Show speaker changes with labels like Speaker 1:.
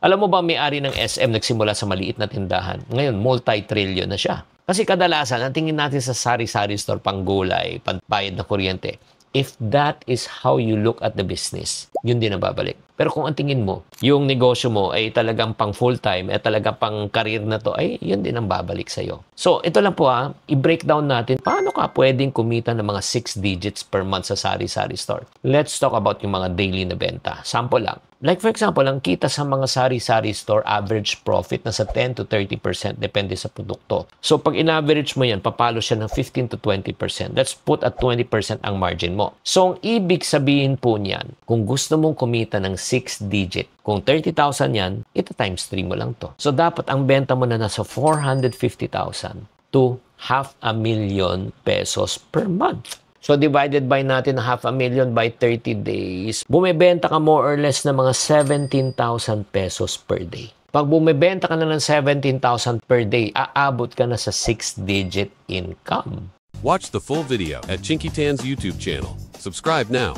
Speaker 1: Alam mo ba, may-ari ng SM nagsimula sa maliit na tindahan. Ngayon, multi-trillion na siya. Kasi kadalasan, ang tingin natin sa sari-sari store, panggulay, panbayad na kuryente, if that is how you look at the business, yun din ang babalik. Pero kung ang tingin mo, yung negosyo mo ay talagang pang full-time, at talagang pang career na to, ay yun din ang babalik sa'yo. So, ito lang po i-breakdown natin, paano ka pwedeng kumita ng mga 6 digits per month sa sari-sari store. Let's talk about yung mga daily na benta. Sample lang. Like for example, ang kita sa mga sari-sari store, average profit na sa 10 to 30% depende sa produkto. So pag in-average mo yan, papalo siya ng 15 to 20%. Let's put at 20% ang margin mo. So ang ibig sabihin po niyan, kung gusto mong kumita ng 6 digit, kung 30,000 yan, ito times 3 mo lang to. So dapat ang benta mo na nasa 450,000 to 500,000 pesos per month. So, divided by natin 500,000 by 30 days, bumibenta ka more or less ng mga 17,000 pesos per day. Pag bumibenta ka na ng 17,000 per day, aabot ka na sa 6-digit income.
Speaker 2: Watch the full video at Chinky Tan's YouTube channel. Subscribe now.